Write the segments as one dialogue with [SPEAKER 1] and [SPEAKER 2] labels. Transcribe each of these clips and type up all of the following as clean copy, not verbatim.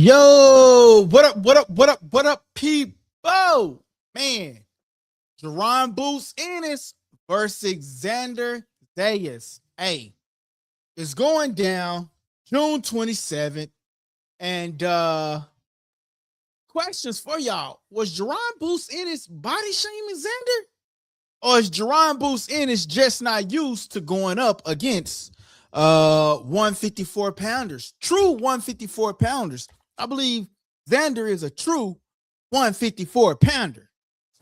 [SPEAKER 1] Yo, what up, what up, what up, what up, people? Man, Jaron Boots Ennis versus Xander Zayas. Hey, it's going down June 27th. And questions for y'all. Was Jaron Boots Ennis body shaming Xander? Or is Jaron Boots Ennis just not used to going up against 154 pounders? True 154 pounders. I believe Xander is a true 154 pounder.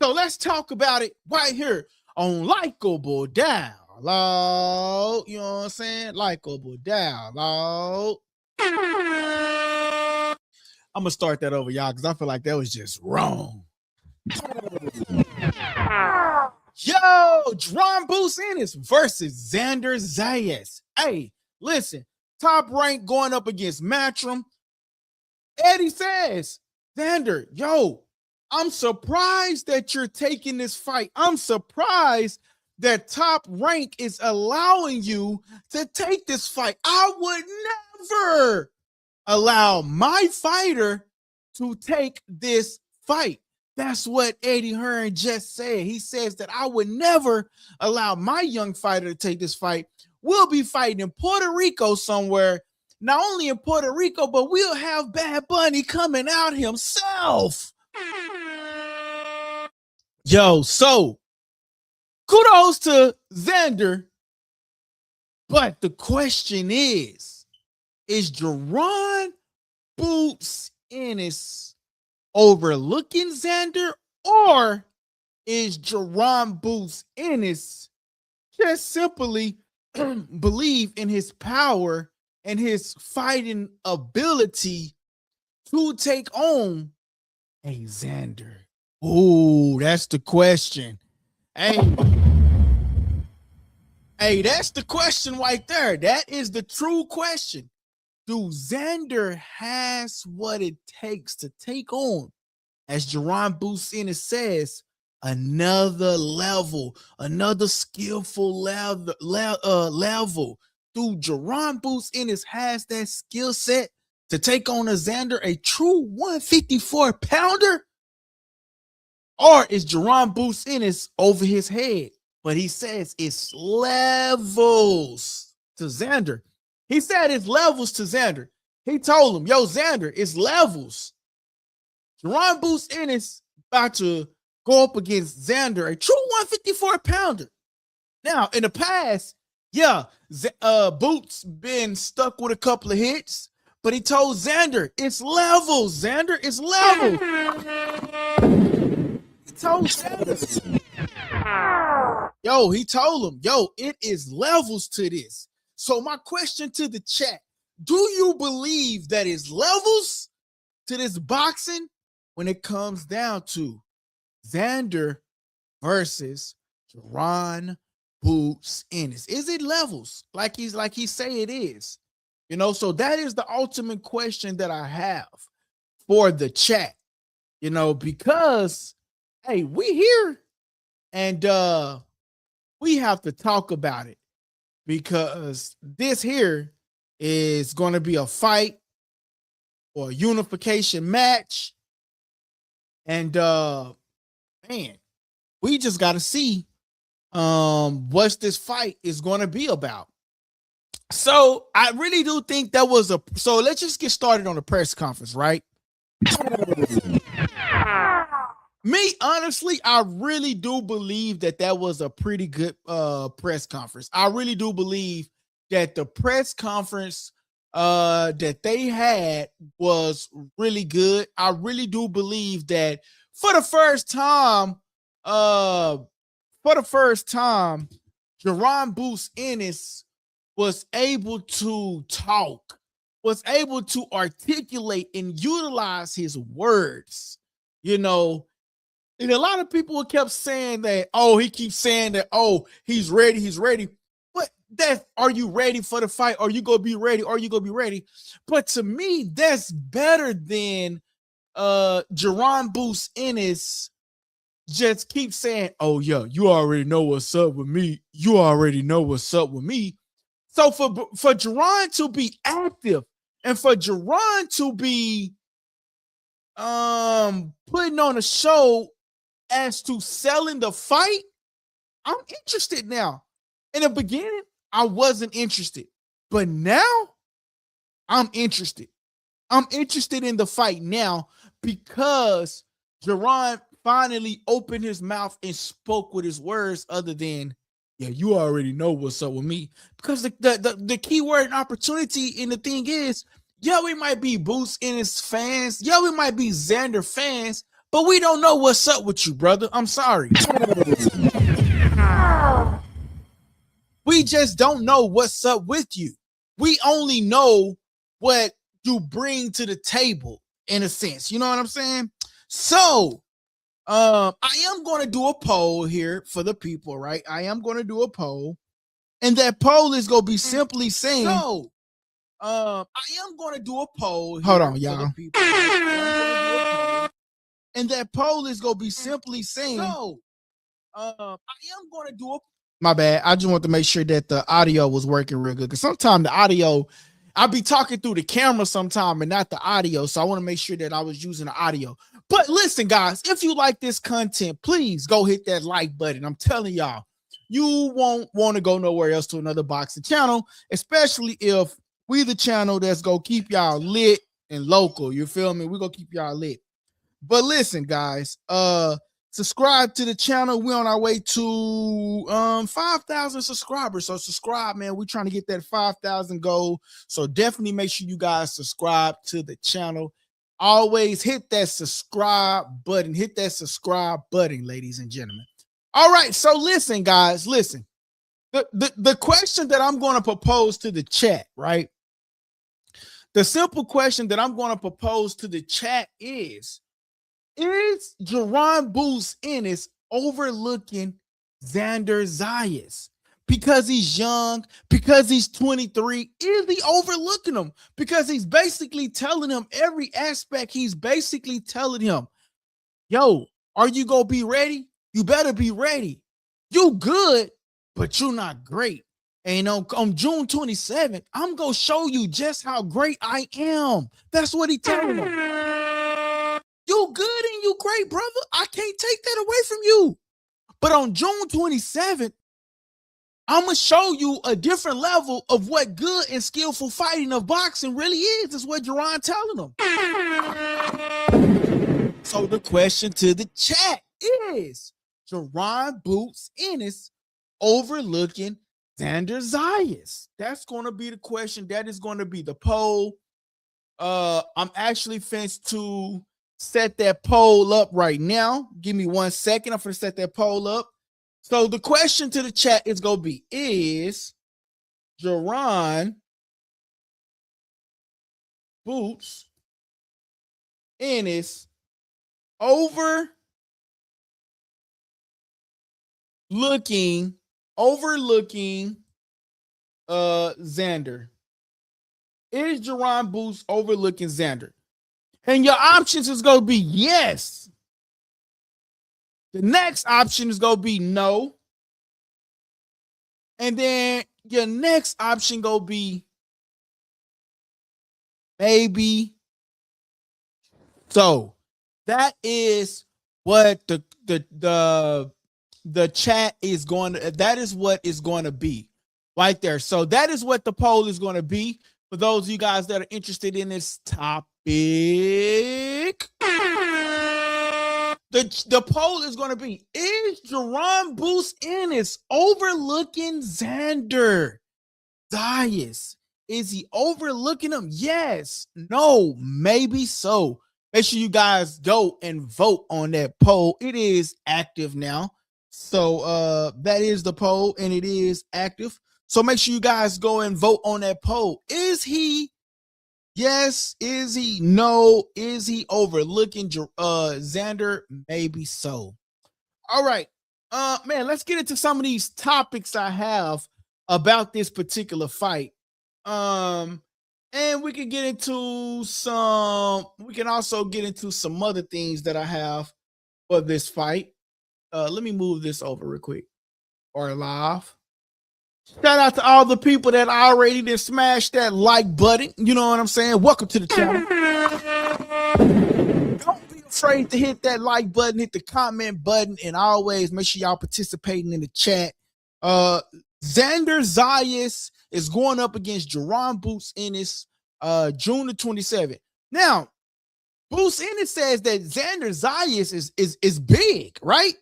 [SPEAKER 1] So let's talk about it right here on Likeable Download. You know what I'm saying? Likeable Download. I'm going to start that over, y'all, because I feel like that was just wrong. Yo, Jaron Boots Ennis versus Xander Zayas. Hey, listen, top rank going up against Matchroom. Eddie says, Xander, yo, I'm surprised that you're taking this fight. I'm surprised that Top Rank is allowing you to take this fight. I would never allow my fighter to take this fight. That's what Eddie Hearn just said. He says that I would never allow my young fighter to take this fight. We'll be fighting in Puerto Rico somewhere. Not only in Puerto Rico, but we'll have Bad Bunny coming out himself. Yo, so kudos to Xander. But the question is Jaron Boots Ennis overlooking Xander, or is Jaron Boots Ennis just simply believe in his power and his fighting ability to take on a Xander? Ooh, that's the question. Hey, that's the question right there. That is the true question. Do Xander has what it takes to take on, as Jaron Boots Ennis says, another level, another skillful level? Do Jaron Boots Ennis has that skill set to take on a Xander, a true 154 pounder? Or is Jaron Boots Ennis over his head? But he says it's levels to Xander. He said it's levels to Xander. He told him, yo, Xander, it's levels. Jaron Boots Ennis about to go up against Xander, a true 154 pounder. Now, in the past, yeah, Boots been stuck with a couple of hits, but he told Xander, it's levels, Xander, it's levels. He told Xander. He told him, it is levels to this. So my question to the chat, do you believe that is levels to this boxing when it comes down to Xander versus Jaron Boots Ennis? Is it levels like he say it is? You know, so that is the ultimate question that I have for the chat, you know, because hey, we here and we have to talk about it, because this here is going to be a fight or a unification match. And man, we just got to see what this fight is going to be about. So I really do think that was so let's just get started on the press conference, right? Me, honestly, I really do believe that was a pretty good press conference. I really do believe that the press conference that they had was really good. I really do believe that for the first time, Jaron Boots Ennis was able to talk, was able to articulate and utilize his words, you know. And a lot of people kept saying that, he keeps saying that, he's ready. But are you ready for the fight? Are you going to be ready? Are you going to be ready? But to me, that's better than Jaron Boots Ennis just keep saying, yeah, you already know what's up with me. You already know what's up with me. So for Jaron to be active and for Jaron to be putting on a show as to selling the fight, I'm interested now. In the beginning, I wasn't interested, but now I'm interested. I'm interested in the fight now because Jaron finally opened his mouth and spoke with his words other than, yeah, you already know what's up with me. Because the key word and opportunity in the thing is, yeah, we might be Boots Ennis fans. Yeah, we might be Xander fans, but we don't know what's up with you, brother. I'm sorry. We just don't know what's up with you. We only know what you bring to the table, in a sense. You know what I'm saying? So, I am going to do a poll here for the people, right? I am going to do a poll, and that poll is going to be simply saying, so, I am going to do a poll here. Hold on, y'all. For the people, right? And that poll is going to be simply saying, so, I am going to do a. My bad. I just want to make sure that the audio was working real good, because sometimes the audio, I'll be talking through the camera sometime and not the audio. So I want to make sure that I was using the audio. But listen, guys, if you like this content, please go hit that like button. I'm telling y'all, you won't want to go nowhere else to another boxing channel, especially if we the channel that's going to keep y'all lit and local. You feel me? We're going to keep y'all lit. But listen, guys, subscribe to the channel. We're on our way to 5,000 subscribers. So subscribe, man. We're trying to get that 5,000 goal. So definitely make sure you guys subscribe to the channel. Always hit that subscribe button. Hit that subscribe button, ladies and gentlemen. All right. So listen, guys, listen. The question that I'm going to propose to the chat, right? The simple question that I'm going to propose to the chat is Jaron Boots Ennis overlooking Xander Zayas because he's young, because he's 23? Is he overlooking him? Because he's basically telling him every aspect. He's basically telling him, yo, are you going to be ready? You better be ready. You good, but you're not great. And on June 27th, I'm going to show you just how great I am. That's what he telling him. You good and you great, brother. I can't take that away from you. But on June 27th, I'm going to show you a different level of what good and skillful fighting of boxing really is what Jaron telling them. So the question to the chat is, Jaron Boots Ennis overlooking Xander Zayas? That's going to be the question. That is going to be the poll. I'm actually fenced to set that poll up right now. Give me 1 second. I'm going to set that poll up. So the question to the chat is going to be, is Jaron Boots Ennis overlooking Xander? Is Jaron Boots overlooking Xander? And your options is going to be yes. The next option is going to be no. And then your next option going to be maybe. So that is what the chat is going to, that is what is going to be right there. So that is what the poll is going to be. For those of you guys that are interested in this topic, the poll is going to be, is Jaron Boots Ennis overlooking Xander Zayas? Is he overlooking him? Yes, no, maybe so. Make sure you guys go and vote on that poll. It is active now. So that is the poll, and it is active. So make sure you guys go and vote on that poll. Is he? Yes. Is he? No. Is he overlooking Xander? Maybe so. All right. Man, let's get into some of these topics I have about this particular fight. And we can get into we can also get into some other things that I have for this fight. Let me move this over real quick. Or live. Shout out to all the people that already did smash that like button. You know what I'm saying? Welcome to the channel. Go afraid to hit that like button, hit the comment button, and always make sure y'all participating in the chat. Xander Zayas is going up against Jaron Boots Ennis June the 27th. Now, Boots Ennis says that Xander Zayas is big, right?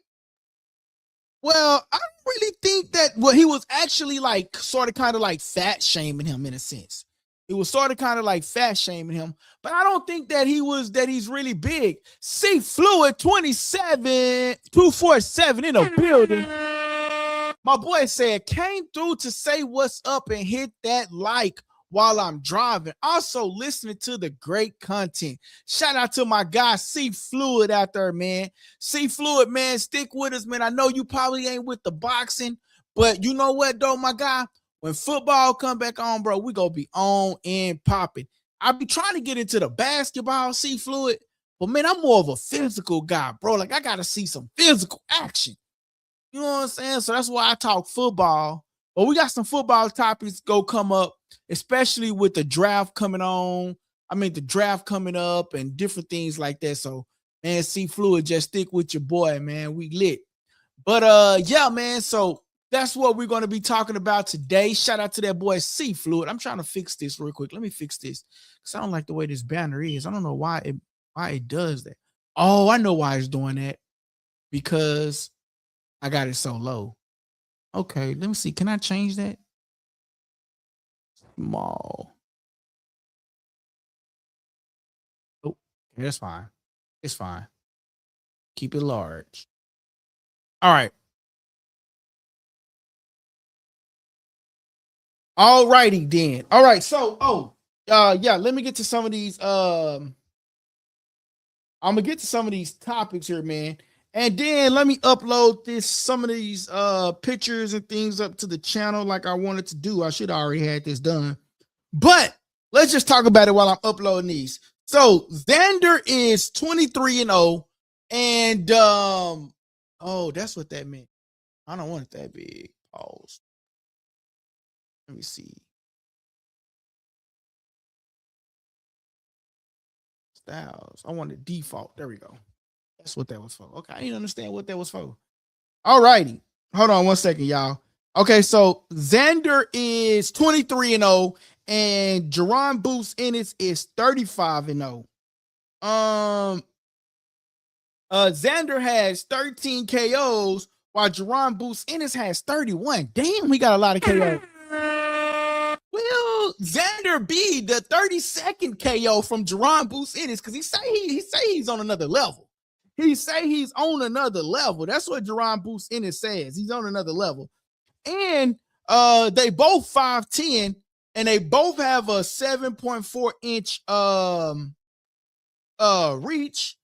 [SPEAKER 1] Well, I don't really think that. Well, he was actually like sort of kind of like fat shaming him in a sense. It was sort of kind of like fat shaming him, but I don't think that he's really big. C Fluid 247 in a building. My boy said, came through to say what's up and hit that like while I'm driving. Also listening to the great content. Shout out to my guy C Fluid out there, man. C Fluid, man, stick with us, man. I know you probably ain't with the boxing, but you know what, though, my guy? When football come back on, bro, we gonna be on and popping. I be trying to get into the basketball, C Fluid, but man, I'm more of a physical guy, bro. Like I gotta see some physical action. You know what I'm saying? So that's why I talk football. But we got some football topics go come up, especially with the draft coming on. I mean, the draft coming up and different things like that. So, man, C Fluid, just stick with your boy, man. We lit. But yeah, man. So that's what we're going to be talking about today. Shout out to that boy C Fluid. I'm trying to fix this real quick. Let me fix this because I don't like the way this banner is. I don't know why it does that. Oh, I know why it's doing that. Because I got it so low. Okay, let me see. Can I change that? Small. Oh, that's fine. It's fine. Keep it large. All right. All righty then. All right. So, yeah, let me get to some of these. I'm gonna get to some of these topics here, man. And then let me upload some of these pictures and things up to the channel like I wanted to do. I should have already had this done. But let's just talk about it while I'm uploading these. So Xander is 23-0. And oh, that's what that meant. I don't want it that big. Pause. Let me see. Styles. I want the default. There we go. That's what that was for. Okay, I didn't understand what that was for. All righty. Hold on 1 second, y'all. Okay, so Xander is 23-0, and Jaron Boots Ennis is 35-0. Xander has 13 KOs, while Jaron Boots Ennis has 31. Damn, we got a lot of KOs. Well, Xander be the 32nd KO from Jaron Boots Ennis because he say he's on another level. He say he's on another level. That's what Jaron Boots Ennis says. He's on another level. And they both 5'10", and they both have a 7.4 inch reach.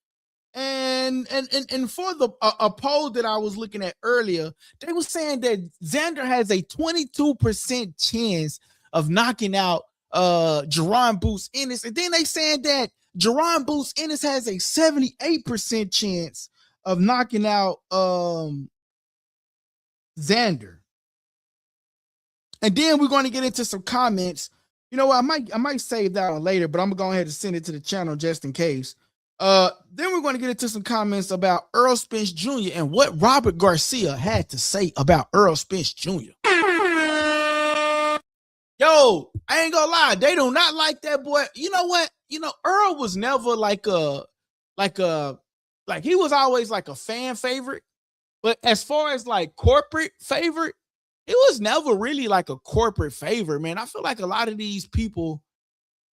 [SPEAKER 1] And for the a poll that I was looking at earlier, they were saying that Xander has a 22% chance of knocking out Jaron Boots Ennis. And then they saying that Jaron Boots Ennis has a 78% chance of knocking out Xander. And then we're going to get into some comments. You know what? I might save that one later, but I'm gonna go ahead and send it to the channel just in case. Then we're going to get into some comments about Earl Spence Jr. and what Robert Garcia had to say about Earl Spence Jr. Yo, I ain't gonna lie, they do not like that boy. You know what? You know, Earl was never like he was always like a fan favorite, but as far as like corporate favorite, it was never really like a corporate favorite, man. I feel like a lot of these people,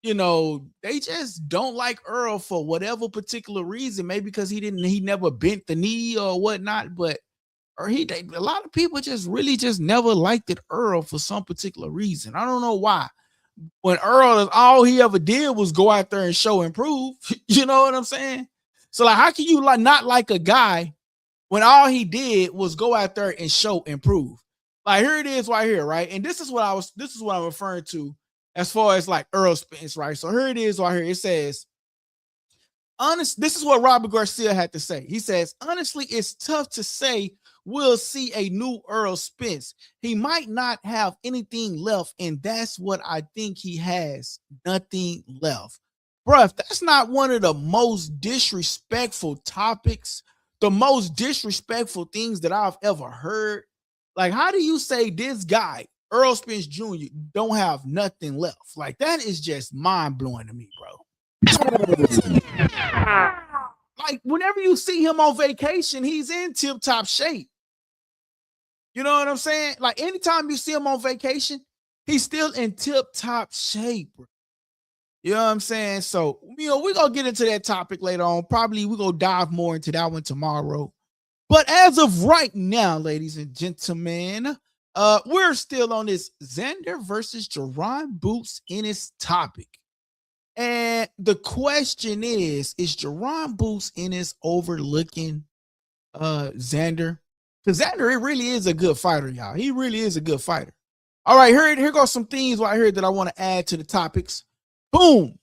[SPEAKER 1] you know, they just don't like Earl for whatever particular reason. Maybe because he never bent the knee or whatnot, but a lot of people just really just never liked it Earl for some particular reason. I don't know why. When Earl, all he ever did was go out there and show and prove. You know what I'm saying? So like, how can you not like a guy when all he did was go out there and show and prove? Like here it is right here, right? And this is what I'm referring to as far as like Earl Spence, right? So here it is right here. It says, this is what Robert Garcia had to say. He says, honestly, it's tough to say we'll see a new Earl Spence. He might not have anything left, and that's what I think he has. Nothing left. Bro, if that's not one of the most disrespectful topics, the most disrespectful things that I've ever heard, like, how do you say this guy, Earl Spence Jr., don't have nothing left? Like, that is just mind-blowing to me, bro. Like, whenever you see him on vacation, he's in tip-top shape. You know what I'm saying? Like, anytime you see him on vacation, he's still in tip-top shape, bro. You know what I'm saying? So, we're going to get into that topic later on. Probably we're going to dive more into that one tomorrow. But as of right now, ladies and gentlemen, we're still on this Xander versus Jaron Boots Ennis topic. And the question is Jaron Boots Ennis overlooking Xander? Because Xander, it really is a good fighter, y'all. He really is a good fighter. All right, here goes some things right here that I want to add to the topics. Boom.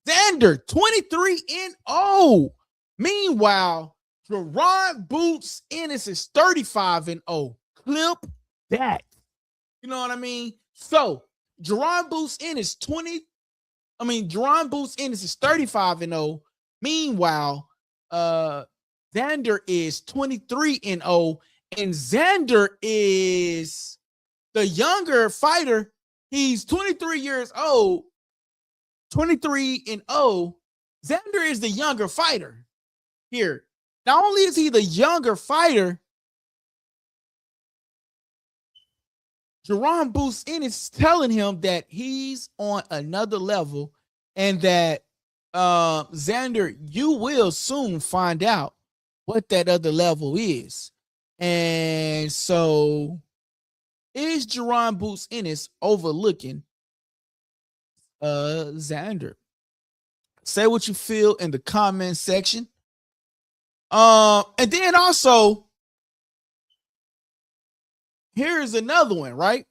[SPEAKER 1] Xander, 23-0. Meanwhile, Jaron Boots Ennis is 35-0. Clip that. You know what I mean? So, Jaron Boots Ennis is 35-0. Meanwhile, Xander is 23-0, and Xander is the younger fighter. He's 23 years old. 23-0. Xander is the younger fighter here. Not only is he the younger fighter, Jaron Boots Ennis is telling him that he's on another level and that Xander, you will soon find out what that other level is. And so, is Jaron Boots Ennis overlooking Xander? Say what you feel in the comment section. And then also, here's another one, right?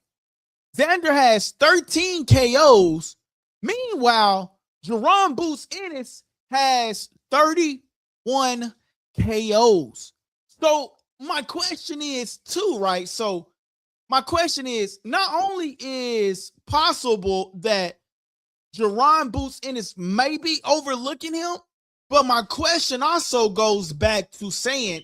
[SPEAKER 1] Xander has 13 KOs. Meanwhile, Jaron Boots Ennis has 31 KOs. So my question is too, right? So my question is, not only is possible that Jaron Boots Ennis may be overlooking him, but my question also goes back to saying,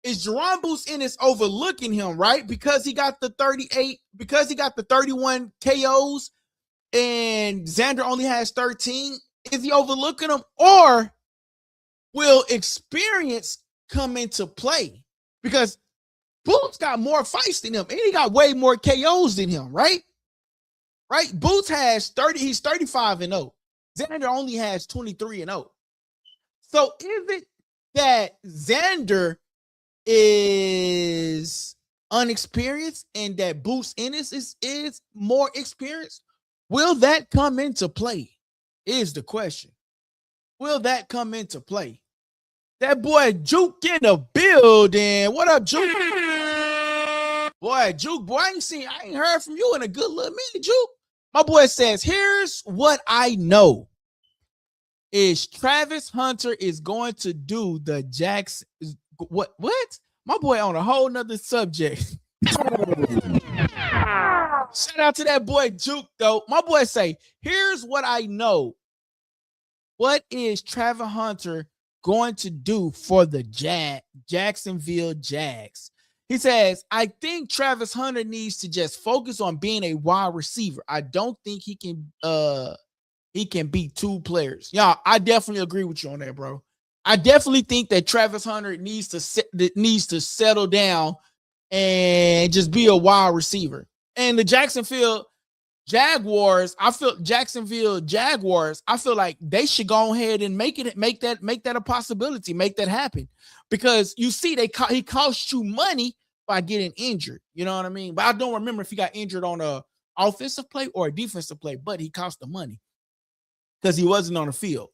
[SPEAKER 1] is Jaron Boots Ennis overlooking him, right? Because he got the 38, because he got the 31 KOs and Xander only has 13. Is he overlooking him, or will experience come into play? Because Boots got more fights than him, and he got way more KOs than him, right? Right? Boots has 30, he's 35-0. Xander only has 23-0. So is it that Xander is unexperienced and that Boots Ennis is more experienced? Will that come into play? Is the question. Will that come into play? That boy Juke in the building. What up, Juke? Boy, Juke, boy, I ain't heard from you in a good little minute, Juke. My boy says, here's what I know is Travis Hunter is going to do the Jackson. What? My boy on a whole nother subject. Shout out to that boy Juke, though. My boy say, here's what I know. What is Travis Hunter going to do for the Jacksonville Jags? He says, I think Travis Hunter needs to just focus on being a wide receiver. I don't think he can beat two players. Yeah, I definitely agree with you on that, bro. I definitely think that Travis Hunter needs to settle down and just be a wide receiver. And the Jacksonville Jaguars, I feel like they should go ahead and make that a possibility, make that happen. Because you see, he cost you money by getting injured. You know what I mean? But I don't remember if he got injured on a offensive play or a defensive play, but he cost the money because he wasn't on the field.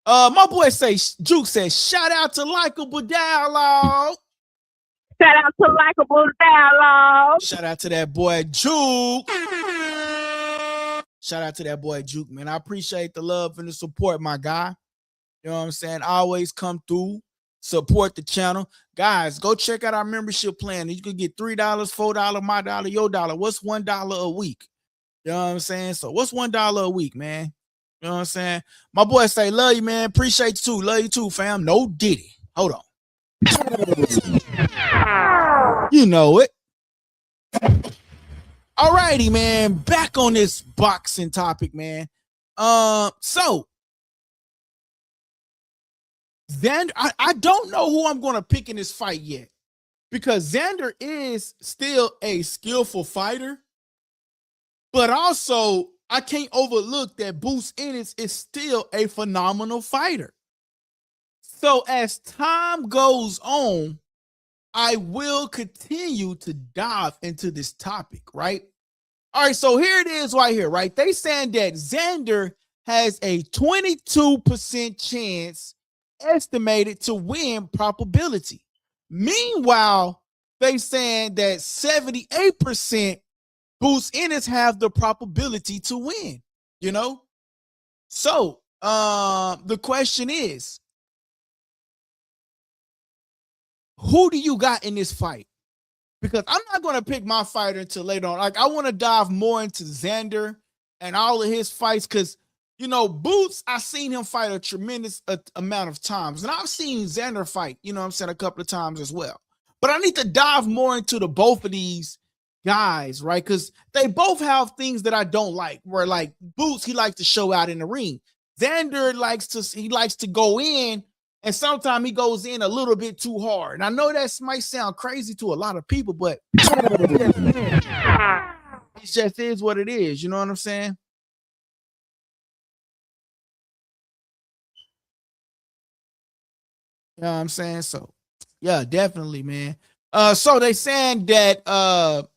[SPEAKER 1] My boy Juke says, shout out to Likeable Dialogue.
[SPEAKER 2] Shout out to Likeable Dialogue.
[SPEAKER 1] Shout out to that boy Juke. Shout out to that boy Juke, man. I appreciate the love and the support, my guy. You know what I'm saying? Always come through, support the channel. Guys, go check out our membership plan. You can get $3, $4, my dollar, your dollar. What's $1 a week? You know what I'm saying? So what's $1 a week, man? You know what I'm saying? My boy say, love you, man. Appreciate you too. Love you too, fam. No Diddy. Hold on. You know it. Alrighty, man. Back on this boxing topic, man. So Xander, I don't know who I'm gonna pick in this fight yet. Because Xander is still a skillful fighter, but also I can't overlook that Boots Ennis is still a phenomenal fighter. So as time goes on, I will continue to dive into this topic, right? All right, so here it is right here, right? They saying that Xander has a 22% chance estimated to win probability. Meanwhile, they saying that 78% Boots Ennis have the probability to win, you know? So the question is, who do you got in this fight? Because I'm not going to pick my fighter until later on. Like, I want to dive more into Xander and all of his fights because, you know, Boots, I've seen him fight a tremendous amount of times. And I've seen Xander fight, you know what I'm saying, a couple of times as well. But I need to dive more into the both of these guys, right? Because they both have things that I don't like. Where, like, Boots, he likes to show out in the ring. Xander likes to go in, and sometimes he goes in a little bit too hard. And I know that might sound crazy to a lot of people, but it just is what it is. You know what I'm saying? You know what I'm saying? So, yeah, definitely, man. So they saying that Xander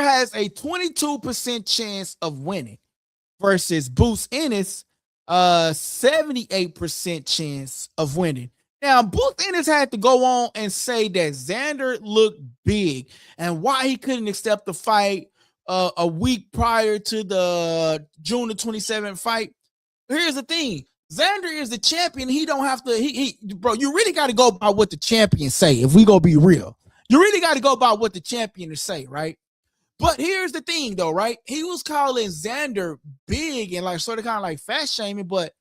[SPEAKER 1] has a 22% chance of winning versus Boots Ennis 78% chance of winning. Now, Boots Ennis had to go on and say that Xander looked big and why he couldn't accept the fight a week prior to the June the 27th fight. Here's the thing. Xander is the champion. He don't have to, bro, you really got to go by what the champions say. If we gonna be real, you really got to go by what the champions say, right? But here's the thing, though, right? He was calling Xander big and like sort of kind of like fat shaming, but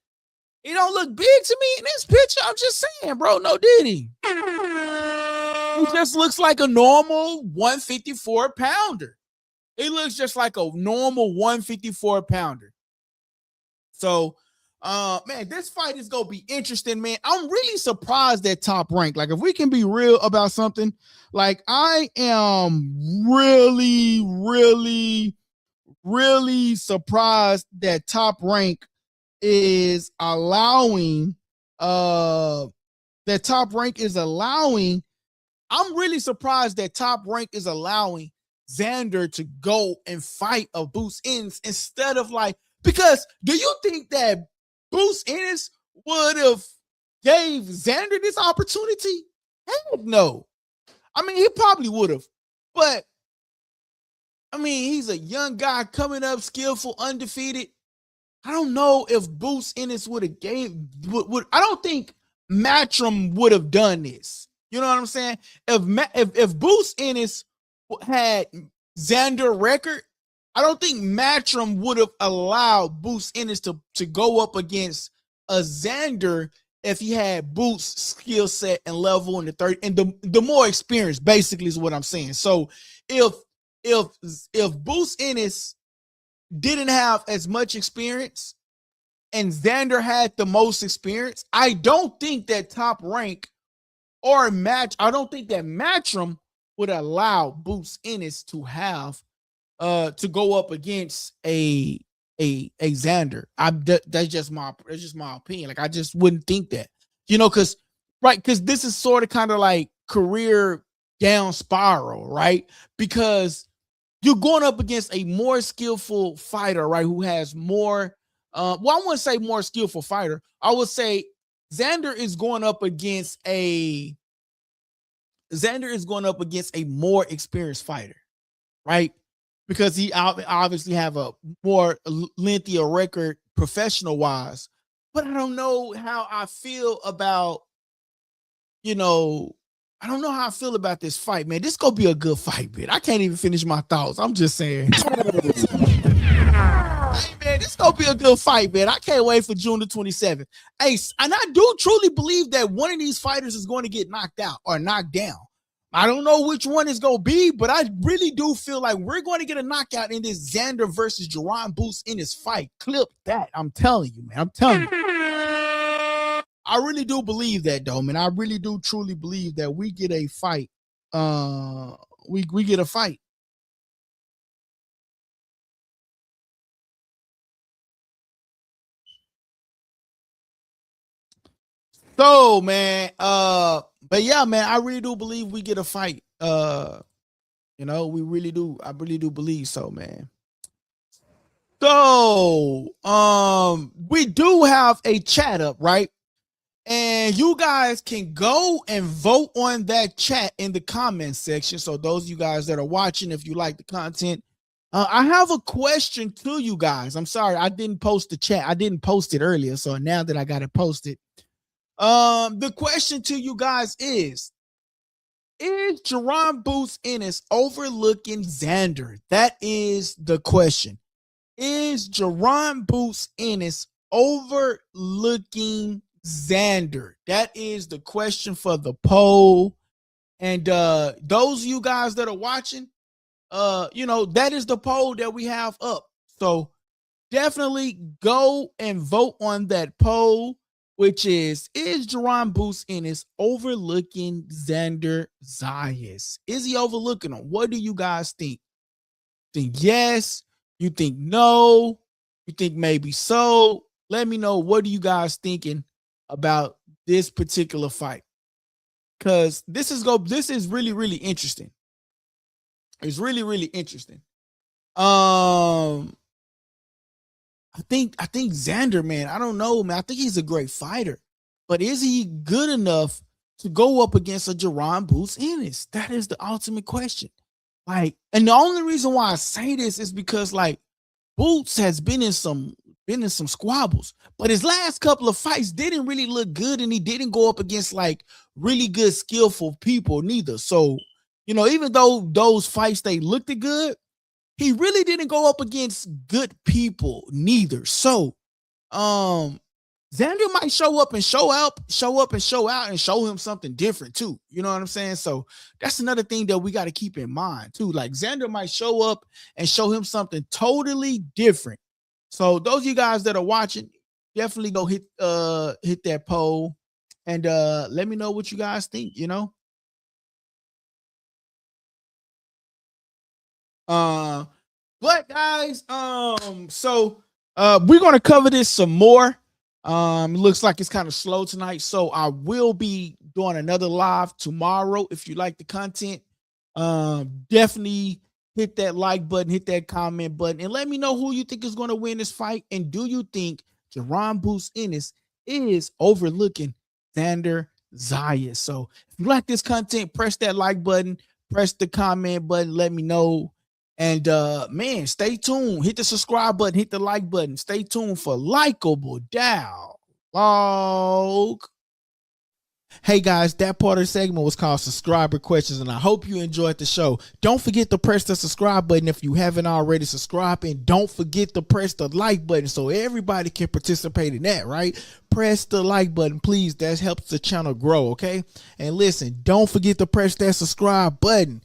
[SPEAKER 1] he don't look big to me in this picture. I'm just saying, bro, no Diddy. He just looks like a normal 154 pounder. He looks just like a normal 154 pounder. So, man, this fight is gonna be interesting, man. I'm really surprised at Top Rank. Like, if we can be real about something, like, I am really, really, really surprised that Top Rank is allowing I'm really surprised that Top Rank is allowing Xander to go and fight a Boots Ennis instead of, like, because do you think that Boots Ennis would have gave Xander this opportunity? Heck no. I mean, he probably would have, but I mean, he's a young guy coming up, skillful, undefeated. I don't know if Boots Ennis would have I don't think Matchroom would have done this. You know what I'm saying? If Boots Ennis had Xander record, I don't think Matchroom would have allowed Boots Ennis to go up against a Xander if he had Boots' skill set and level in the third and the more experience, basically, is what I'm saying. So if Boots Ennis didn't have as much experience and Xander had the most experience, I don't think that Top Rank I don't think that Matchroom would allow Boots Ennis to have to go up against a Xander. That's just my opinion. Like, I just wouldn't think that, you know, because this is sort of kind of like career down spiral, right? Because you're going up against a more skillful fighter, right? Who has more, I wouldn't say more skillful fighter. I would say Xander is going up against a more experienced fighter, right? Because he obviously have a more lengthier record professional wise. But I don't know how I feel about, I don't know how I feel about this fight, man. This gonna be a good fight, man. I can't even finish my thoughts. I'm just saying. Hey, man, this gonna gonna be a good fight, man. I can't wait for June the 27th. Hey, and I do truly believe that one of these fighters is going to get knocked out or knocked down. I don't know which one it's going to be, but I really do feel like we're going to get a knockout in this Xander versus Jaron Boots Ennis fight. Clip that. I'm telling you, man. I'm telling you. I really do believe that, though, man. I really do truly believe that we get a fight. We get a fight. So, man, but yeah, man, I really do believe we get a fight. You know, we really do. I really do believe so, man. So, we do have a chat up, right? And you guys can go and vote on that chat in the comment section. So those of you guys that are watching, if you like the content, I have a question to you guys. I'm sorry, I didn't post the chat. I didn't post it earlier. So now that I got it posted, the question to you guys is Jaron Boots Ennis overlooking Xander? That is the question. Is Jaron Boots Ennis overlooking Xander? That is the question for the poll. And those of you guys that are watching, you know, that is the poll that we have up. So definitely go and vote on that poll, which is Jaron Boots Ennis overlooking Xander Zayas? Is he overlooking him? What do you guys think? Think yes? You think no? You think maybe so? Let me know. What are you guys thinking about this particular fight? Because this is really, really interesting. It's really, really interesting. I think Xander, man, I don't know, man. I think he's a great fighter, but is he good enough to go up against a Jaron Boots Ennis? That is the ultimate question. Like, and the only reason why I say this is because, like, Boots has been in some squabbles, but his last couple of fights didn't really look good, and he didn't go up against like really good, skillful people neither. So, you know, even though those fights they looked good, he really didn't go up against good people neither. So, Xander might show up and show out and show him something different too. You know what I'm saying? So that's another thing that we got to keep in mind too. Like Xander might show up and show him something totally different. So those of you guys that are watching, definitely go hit that poll and let me know what you guys think, you know. But guys, so we're gonna cover this some more. It looks like it's kind of slow tonight, so I will be doing another live tomorrow. If you like the content, definitely hit that like button, hit that comment button, and let me know who you think is going to win this fight. And do you think Jaron Boots Ennis is overlooking Xander Zayas? So if you like this content, press that like button, press the comment button, let me know. And man, stay tuned. Hit the subscribe button, hit the like button. Stay tuned for Likeable Dialogue. Hey guys, that part of the segment was called Subscriber Questions, and I hope you enjoyed the show. Don't forget to press the subscribe button if you haven't already subscribed, and don't forget to press the like button so everybody can participate in that, right? Press the like button, please. That helps the channel grow, okay? And listen, don't forget to press that subscribe button.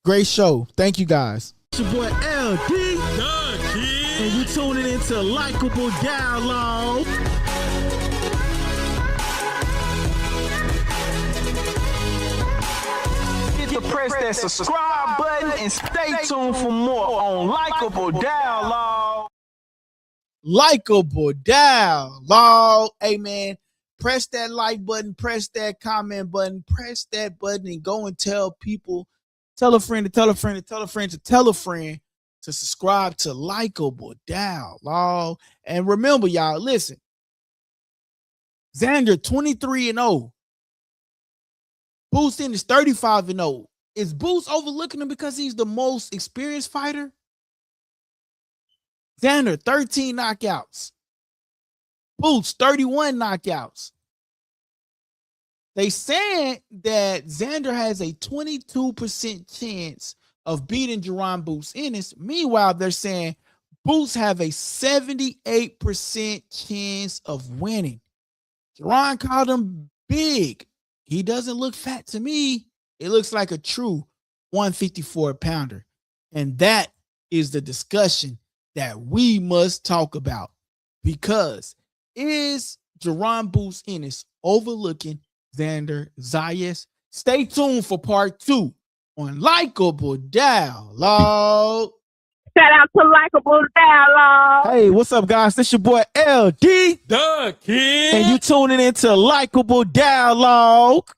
[SPEAKER 1] Great show. Thank you guys. It's your boy LD, and you tuning into Likeable Dialogue. Press that subscribe button and stay tuned for more on Likeable Dialogue. Likeable Dialogue. Hey man, press that like button, press that comment button, press that button, and go and tell people, tell a friend to tell a friend to tell a friend to tell a friend to subscribe to Likeable Dialogue. And remember, y'all, listen, Xander 23-0. Boots Ennis 35-0. Is Boots overlooking him because he's the most experienced fighter? Xander 13 knockouts. Boots 31 knockouts. They said that Xander has a 22% chance of beating Jaron Boots Ennis. Meanwhile, they're saying Boots have a 78% chance of winning. Jaron called him big. He doesn't look fat to me. It looks like a true 154 pounder. And that is the discussion that we must talk about, because is Jaron Boots Ennis overlooking Xander Zayas? Stay tuned for part 2 on Likeable Dialogue.
[SPEAKER 2] Shout out to Likeable Dialogue.
[SPEAKER 1] Hey, what's up, guys? This your boy LD,
[SPEAKER 3] The Kid.
[SPEAKER 1] and you tuning into Likeable Dialogue.